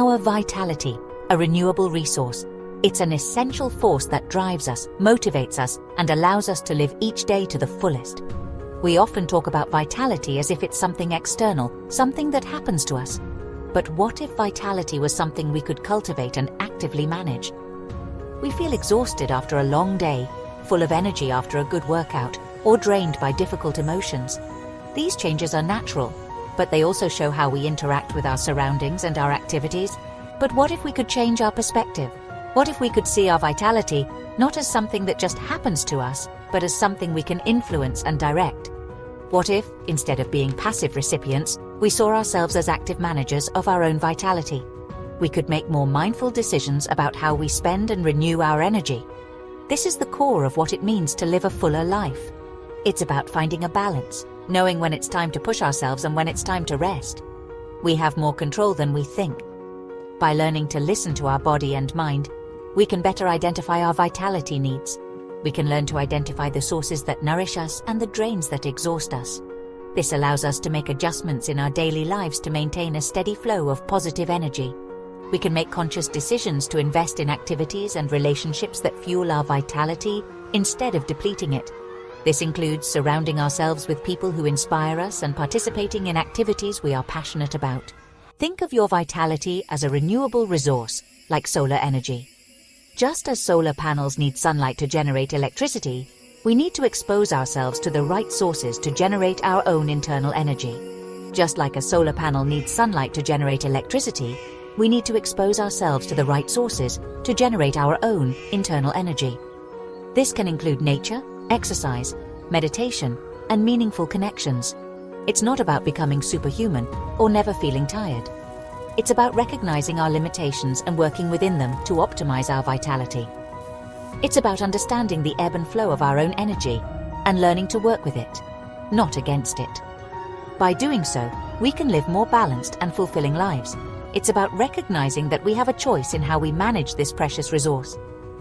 Our vitality, a renewable resource. It's an essential force that drives us, motivates us, and allows us to live each day to the fullest. We often talk about vitality as if it's something external, something that happens to us. But what if vitality was something we could cultivate and actively manage? We feel exhausted after a long day, full of energy after a good workout, or drained by difficult emotions. These changes are natural, but they also show how we interact with our surroundings and our activities. But what if we could change our perspective? What if we could see our vitality not as something that just happens to us, but as something we can influence and direct? What if, instead of being passive recipients, we saw ourselves as active managers of our own vitality? We could make more mindful decisions about how we spend and renew our energy. This is the core of what it means to live a fuller life. It's about finding a balance, knowing when it's time to push ourselves and when it's time to rest. We have more control than we think. By learning to listen to our body and mind, we can better identify our vitality needs. We can learn to identify the sources that nourish us and the drains that exhaust us. This allows us to make adjustments in our daily lives to maintain a steady flow of positive energy. We can make conscious decisions to invest in activities and relationships that fuel our vitality instead of depleting it. This includes surrounding ourselves with people who inspire us and participating in activities we are passionate about. Think of your vitality as a renewable resource, like solar energy. Just as solar panels need sunlight to generate electricity, we need to expose ourselves to the right sources to generate our own internal energy. Just like a solar panel needs sunlight to generate electricity, we need to expose ourselves to the right sources to generate our own internal energy. This can include nature, exercise, meditation, and meaningful connections. It's not about becoming superhuman or never feeling tired. It's about recognizing our limitations and working within them to optimize our vitality. It's about understanding the ebb and flow of our own energy and learning to work with it, not against it. By doing so, we can live more balanced and fulfilling lives. It's about recognizing that we have a choice in how we manage this precious resource.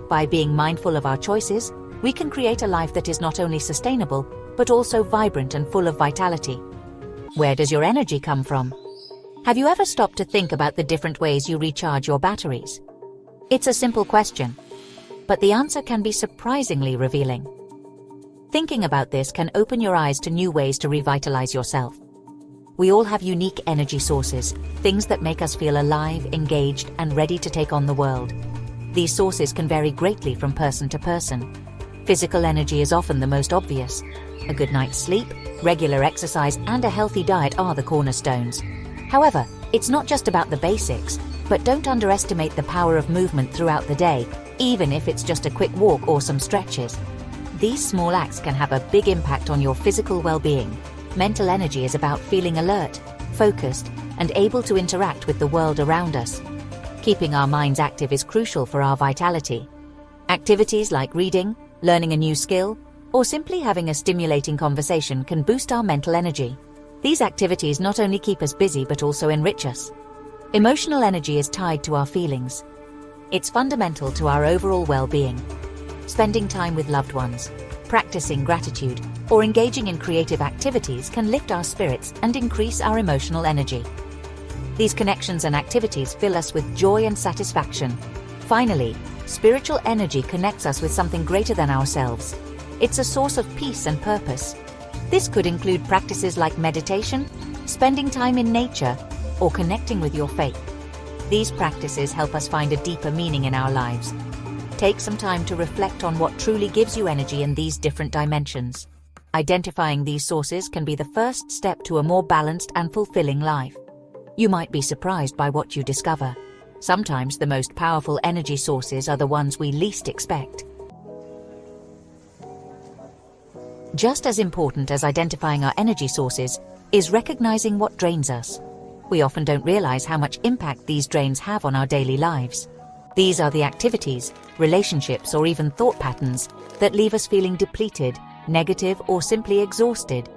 By being mindful of our choices, we can create a life that is not only sustainable, but also vibrant and full of vitality. Where does your energy come from? Have you ever stopped to think about the different ways you recharge your batteries? It's a simple question, but the answer can be surprisingly revealing. Thinking about this can open your eyes to new ways to revitalize yourself. We all have unique energy sources, things that make us feel alive, engaged, and ready to take on the world. These sources can vary greatly from person to person. Physical energy is often the most obvious. A good night's sleep, regular exercise, and a healthy diet are the cornerstones. However, it's not just about the basics, but don't underestimate the power of movement throughout the day, even if it's just a quick walk or some stretches. These small acts can have a big impact on your physical well-being. Mental energy is about feeling alert, focused, and able to interact with the world around us. Keeping our minds active is crucial for our vitality. Activities like reading, learning a new skill, or simply having a stimulating conversation can boost our mental energy. These activities not only keep us busy but also enrich us. Emotional energy is tied to our feelings. It's fundamental to our overall well-being. Spending time with loved ones, practicing gratitude, or engaging in creative activities can lift our spirits and increase our emotional energy. These connections and activities fill us with joy and satisfaction. Finally, spiritual energy connects us with something greater than ourselves. It's a source of peace and purpose. This could include practices like meditation, spending time in nature, or connecting with your faith. These practices help us find a deeper meaning in our lives. Take some time to reflect on what truly gives you energy in these different dimensions. Identifying these sources can be the first step to a more balanced and fulfilling life. You might be surprised by what you discover. Sometimes the most powerful energy sources are the ones we least expect. Just as important as identifying our energy sources is recognizing what drains us. We often don't realize how much impact these drains have on our daily lives. These are the activities, relationships, or even thought patterns that leave us feeling depleted, negative, or simply exhausted.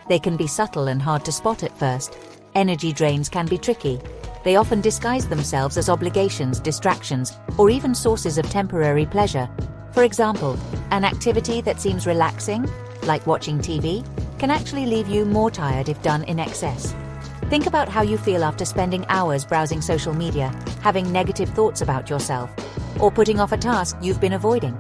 They can be subtle and hard to spot at first. Energy drains can be tricky. They often disguise themselves as obligations, distractions, or even sources of temporary pleasure. For example, an activity that seems relaxing, like watching TV, can actually leave you more tired if done in excess. Think about how you feel after spending hours browsing social media, having negative thoughts about yourself, or putting off a task you've been avoiding.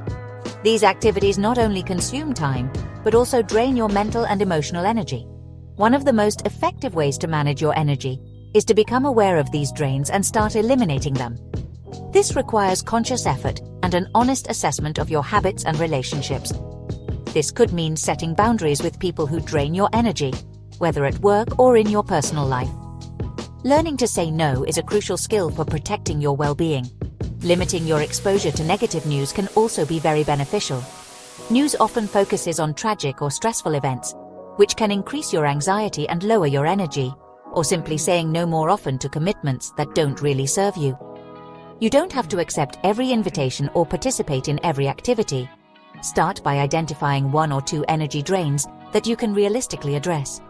These activities not only consume time, but also drain your mental and emotional energy. One of the most effective ways to manage your energy is to become aware of these drains and start eliminating them. This requires conscious effort and an honest assessment of your habits and relationships. This could mean setting boundaries with people who drain your energy, whether at work or in your personal life. Learning to say no is a crucial skill for protecting your well-being. Limiting your exposure to negative news can also be very beneficial. News often focuses on tragic or stressful events, which can increase your anxiety and lower your energy, or simply saying no more often to commitments that don't really serve you. You don't have to accept every invitation or participate in every activity. Start by identifying 1 or 2 energy drains that you can realistically address.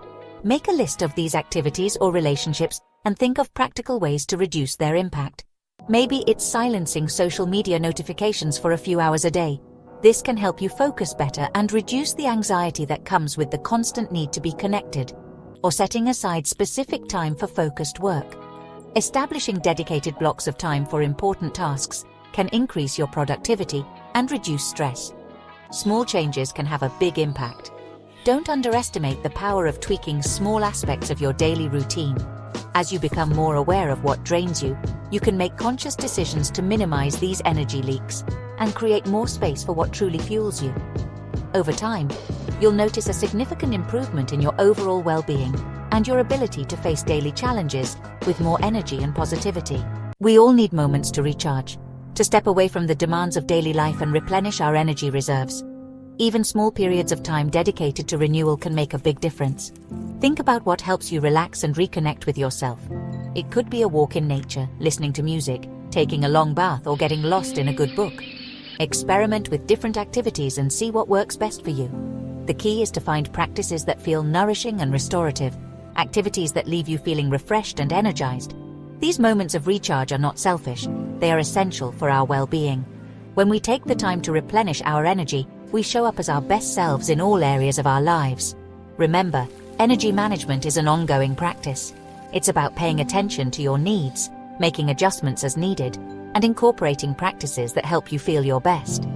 Make a list of these activities or relationships and think of practical ways to reduce their impact. Maybe it's silencing social media notifications for a few hours a day. This can help you focus better and reduce the anxiety that comes with the constant need to be connected. Or setting aside specific time for focused work. Establishing dedicated blocks of time for important tasks can increase your productivity and reduce stress. Small changes can have a big impact. Don't underestimate the power of tweaking small aspects of your daily routine. As you become more aware of what drains you, you can make conscious decisions to minimize these energy leaks and create more space for what truly fuels you. Over time, you'll notice a significant improvement in your overall well-being and your ability to face daily challenges with more energy and positivity. We all need moments to recharge, to step away from the demands of daily life and replenish our energy reserves. Even small periods of time dedicated to renewal can make a big difference. Think about what helps you relax and reconnect with yourself. It could be a walk in nature, listening to music, taking a long bath, or getting lost in a good book. Experiment with different activities and see what works best for you. The key is to find practices that feel nourishing and restorative, activities that leave you feeling refreshed and energized. These moments of recharge are not selfish, they are essential for our well-being. When we take the time to replenish our energy, we show up as our best selves in all areas of our lives. Remember, energy management is an ongoing practice. It's about paying attention to your needs, making adjustments as needed, and incorporating practices that help you feel your best.